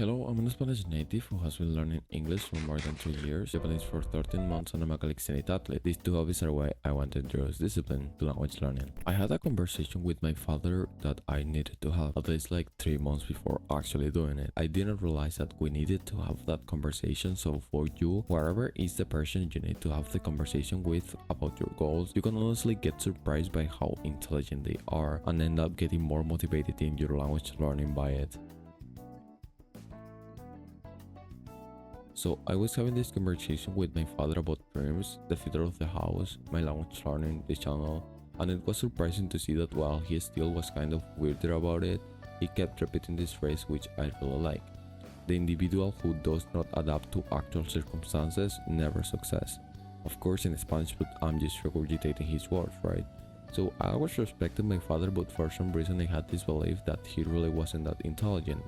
Hello, I'm a Spanish native who has been learning English for more than 2 years, Japanese for 13 months, and I'm a calisthenics athlete. These two hobbies are why I wanted to use discipline to language learning. I had a conversation with my father that I needed to have at least like 3 months before actually doing it. I didn't realize that we needed to have that conversation, so for you, wherever is the person you need to have the conversation with about your goals, you can honestly get surprised by how intelligent they are and end up getting more motivated in your language learning by it. So I was having this conversation with my father about dreams, the future of the house, my language learning, the channel, and it was surprising to see that while he still was kind of weirder about it, he kept repeating this phrase which I really like. The individual who does not adapt to actual circumstances never succeeds. Of course in Spanish, but I'm just regurgitating his words, right? So I was respecting my father, but for some reason I had this belief that he really wasn't that intelligent.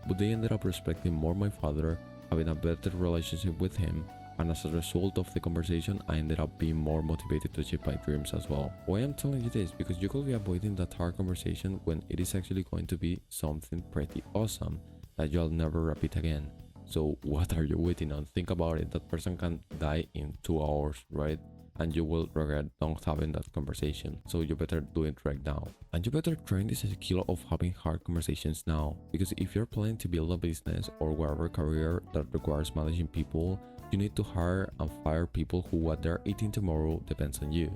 But they ended up respecting more my father, having a better relationship with him, and as a result of the conversation I ended up being more motivated to achieve my dreams as well. Why I'm telling you this? Because you could be avoiding that hard conversation when it is actually going to be something pretty awesome that you'll never repeat again. So what are you waiting on? Think about it, that person can die in 2 hours, right? And you will regret not having that conversation. So you better do it right now. And you better train this skill of having hard conversations now. Because if you're planning to build a business or whatever career that requires managing people, you need to hire and fire people who what they're eating tomorrow depends on you.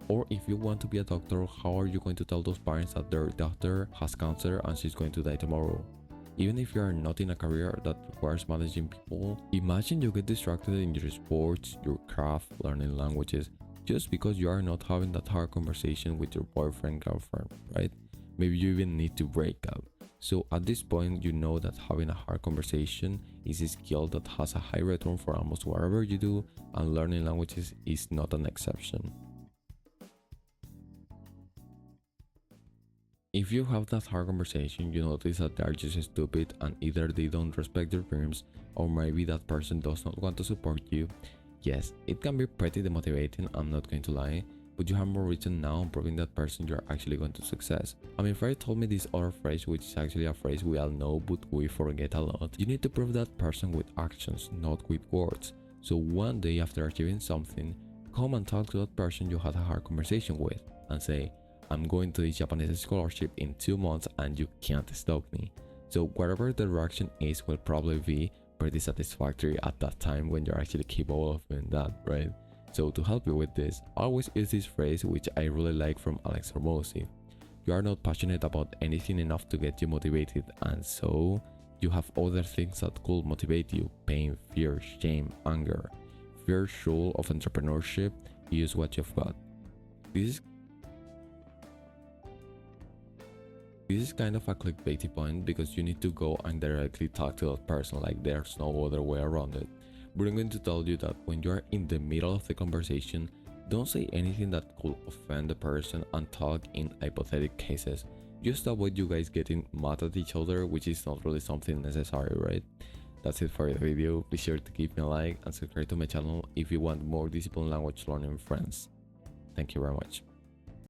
Or if you want to be a doctor, how are you going to tell those parents that their daughter has cancer and she's going to die tomorrow? Even if you are not in a career that requires managing people, imagine you get distracted in your sports, your craft, learning languages, just because you are not having that hard conversation with your boyfriend, girlfriend, right? Maybe you even need to break up. So at this point, you know that having a hard conversation is a skill that has a high return for almost whatever you do, and learning languages is not an exception. If you have that hard conversation, you notice that they are just stupid and either they don't respect your dreams or maybe that person does not want to support you. Yes, it can be pretty demotivating, I'm not going to lie, but you have more reason now proving that person you're actually going to success. I mean, Freddy told me this other phrase, which is actually a phrase we all know but we forget a lot. You need to prove that person with actions, not with words. So one day after achieving something, come and talk to that person you had a hard conversation with and say, I'm going to the Japanese scholarship in 2 months and you can't stop me. So whatever the reaction is will probably be pretty satisfactory at that time when you're actually capable of doing that, right? So to help you with this, always use this phrase which I really like from Alex Hormozzi. You are not passionate about anything enough to get you motivated, and so you have other things that could motivate you: pain, fear, shame, anger. Fear soul of entrepreneurship, use what you've got. This is kind of a clickbaity point because you need to go and directly talk to that person, like there's no other way around it. But I'm going to tell you that when you are in the middle of the conversation, don't say anything that could offend the person and talk in hypothetical cases. Just avoid you guys getting mad at each other, which is not really something necessary, right? That's it for the video. Be sure to give me a like and subscribe to my channel if you want more discipline language learning friends. Thank you very much.